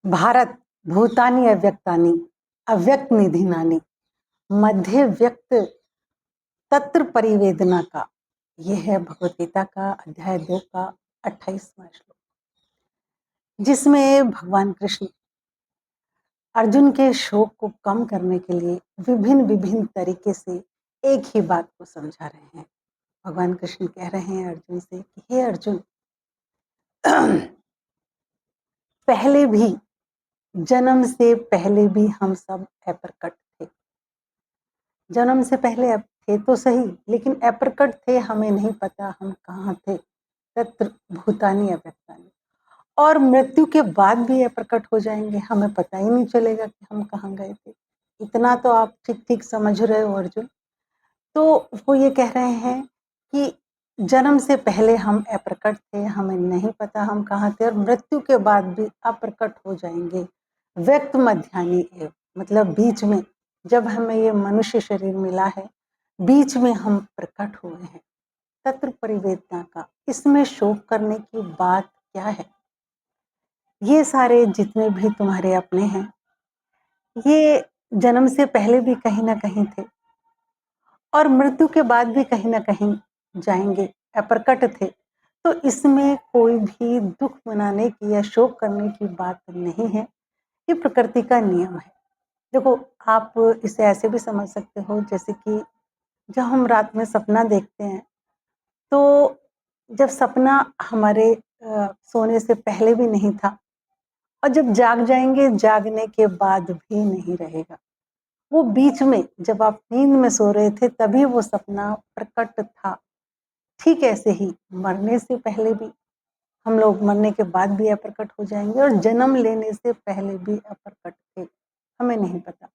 भारत भूतानि अव्यक्तानि अव्यक्त निधि नानी मध्य व्यक्त तत्र परिवेदना का। यह है भगवत गीता का अध्याय 2 का 28वां श्लोक, जिसमें भगवान कृष्ण अर्जुन के शोक को कम करने के लिए विभिन्न विभिन्न तरीके से एक ही बात को समझा रहे हैं। भगवान कृष्ण कह रहे हैं अर्जुन से कि हे अर्जुन, पहले भी, जन्म से पहले भी हम सब अप्रकट थे। जन्म से पहले अब थे तो सही, लेकिन अप्रकट थे, हमें नहीं पता हम कहाँ थे। तत्र भूतानि अव्यक्तानि, और मृत्यु के बाद भी अप्रकट हो जाएंगे, हमें पता ही नहीं चलेगा कि हम कहाँ गए थे। इतना तो आप ठीक ठीक समझ रहे हो अर्जुन। तो वो ये कह रहे हैं कि जन्म से पहले हम अप्रकट थे, हमें नहीं पता हम कहाँ थे, और मृत्यु के बाद भी अप्रकट हो जाएंगे। व्यक्त मध्यानि एव, मतलब बीच में, जब हमें ये मनुष्य शरीर मिला है, बीच में हम प्रकट हुए हैं। तत्र परिवेदना का, इसमें शोक करने की बात क्या है? ये सारे जितने भी तुम्हारे अपने हैं, ये जन्म से पहले भी कहीं ना कहीं थे, और मृत्यु के बाद भी कहीं ना कहीं जाएंगे, अप्रकट थे। तो इसमें कोई भी दुख मनाने की या शोक करने की बात नहीं है, ये प्रकृति का नियम है। देखो, आप इसे ऐसे भी समझ सकते हो, जैसे कि जब हम रात में सपना देखते हैं, तो जब सपना हमारे सोने से पहले भी नहीं था, और जब जाग जाएंगे, जागने के बाद भी नहीं रहेगा। वो बीच में, जब आप नींद में सो रहे थे, तभी वो सपना प्रकट था। ठीक ऐसे ही मरने से पहले भी हम लोग, मरने के बाद भी अप्रकट हो जाएंगे, और जन्म लेने से पहले भी अप्रकट थे, हमें नहीं पता।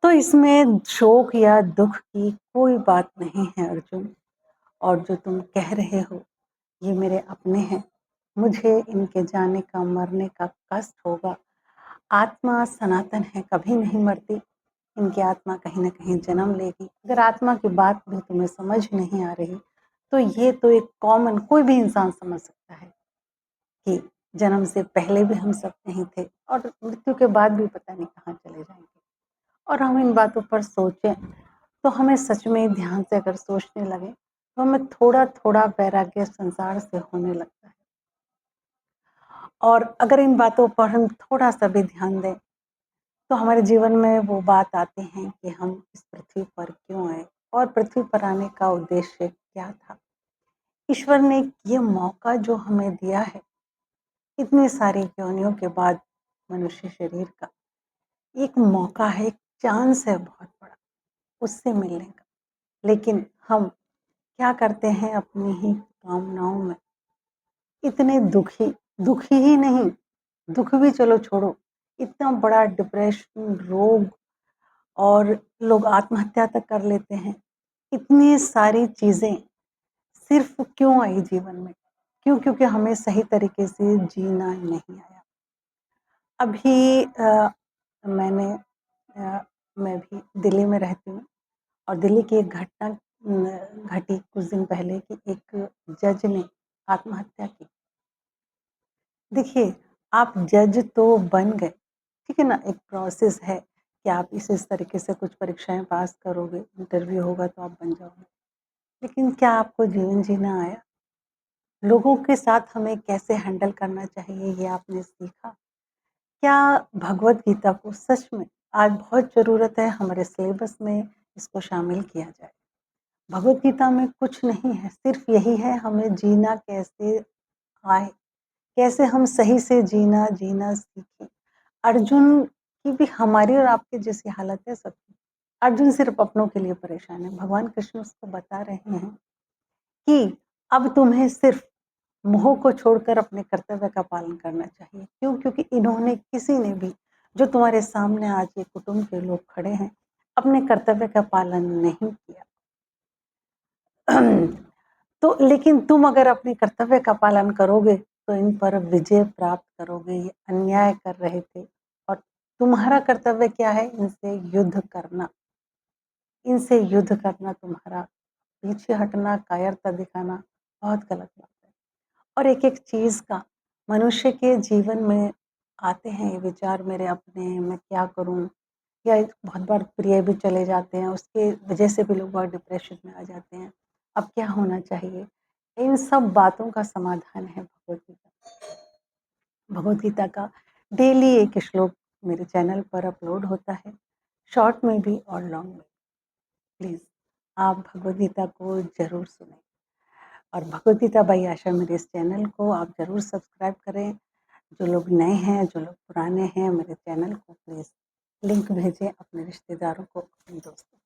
तो इसमें शोक या दुख की कोई बात नहीं है अर्जुन। और जो तुम कह रहे हो, ये मेरे अपने हैं, मुझे इनके जाने का, मरने का कष्ट होगा। आत्मा सनातन है, कभी नहीं मरती। इनकी आत्मा कहीं ना कहीं जन्म लेगी। अगर आत्मा की बात भी तुम्हें समझ नहीं आ रही, तो ये तो एक कॉमन, कोई भी इंसान समझ सकता है कि जन्म से पहले भी हम सब नहीं थे, और मृत्यु के बाद भी पता नहीं कहाँ चले जाएंगे। और हम इन बातों पर सोचें, तो हमें सच में ध्यान से अगर सोचने लगे, तो हमें थोड़ा थोड़ा वैराग्य संसार से होने लगता है। और अगर इन बातों पर हम थोड़ा सा भी ध्यान दें, तो हमारे जीवन में वो बात आती है कि हम इस पृथ्वी पर क्यों आए, और पृथ्वी पर आने का उद्देश्य क्या था। ईश्वर ने ये मौका जो हमें दिया है, इतनी सारी योनियों के बाद मनुष्य शरीर का एक मौका है, एक चांस है बहुत बड़ा उससे मिलने का। लेकिन हम क्या करते हैं, अपनी ही कामनाओं में इतने दुखी, दुखी ही नहीं, दुख भी चलो छोड़ो, इतना बड़ा डिप्रेशन, रोग, और लोग आत्महत्या तक कर लेते हैं। इतनी सारी चीज़ें सिर्फ क्यों आई जीवन में? क्यों? क्योंकि हमें सही तरीके से जीना नहीं आया। अभी मैंने मैं भी दिल्ली में रहती हूँ, और दिल्ली की एक घटना घटी कुछ दिन पहले कि एक जज ने आत्महत्या की। देखिए, आप जज तो बन गए, ठीक है ना, एक प्रोसेस है कि आप इस तरीके से कुछ परीक्षाएं पास करोगे, इंटरव्यू होगा तो आप बन जाओगे। लेकिन क्या आपको जीवन जीना आया? लोगों के साथ हमें कैसे हैंडल करना चाहिए, ये आपने सीखा? क्या भगवत गीता को सच में आज बहुत ज़रूरत है हमारे सिलेबस में इसको शामिल किया जाए। भगवत गीता में कुछ नहीं है, सिर्फ यही है हमें जीना कैसे आए, कैसे हम सही से जीना जीना सीखें। अर्जुन की भी हमारी और आपकी जैसी हालत है सबकी। अर्जुन सिर्फ अपनों के लिए परेशान है। भगवान कृष्ण उसको बता रहे हैं कि अब तुम्हें सिर्फ मोह को छोड़कर अपने कर्तव्य का पालन करना चाहिए। क्यों? क्योंकि इन्होंने, किसी ने भी, जो तुम्हारे सामने आज ये कुटुंब के लोग खड़े हैं, अपने कर्तव्य का पालन नहीं किया। तो लेकिन तुम अगर अपने कर्तव्य का पालन करोगे, तो इन पर विजय प्राप्त करोगे। ये अन्याय कर रहे थे, और तुम्हारा कर्तव्य क्या है? इनसे युद्ध करना। इनसे युद्ध करना तुम्हारा, पीछे हटना, कायरता दिखाना बहुत गलत बात है। और एक एक चीज़ का मनुष्य के जीवन में आते हैं ये विचार मेरे अपने, मैं क्या करूँ? या बहुत बार प्रिय भी चले जाते हैं, उसके वजह से भी लोग बहुत डिप्रेशन में आ जाते हैं। अब क्या होना चाहिए? इन सब बातों का समाधान है भगवद गीता। भगवद गीता का डेली एक श्लोक मेरे चैनल पर अपलोड होता है, शॉर्ट में भी और लॉन्ग में। प्लीज़ आप भगवद गीता को ज़रूर सुनें और भगवद गीता बाई आशा मेरे इस चैनल को आप ज़रूर सब्सक्राइब करें। जो लोग नए हैं, जो लोग पुराने हैं, मेरे चैनल को प्लीज़ लिंक भेजें अपने रिश्तेदारों को, अपने दोस्तों को।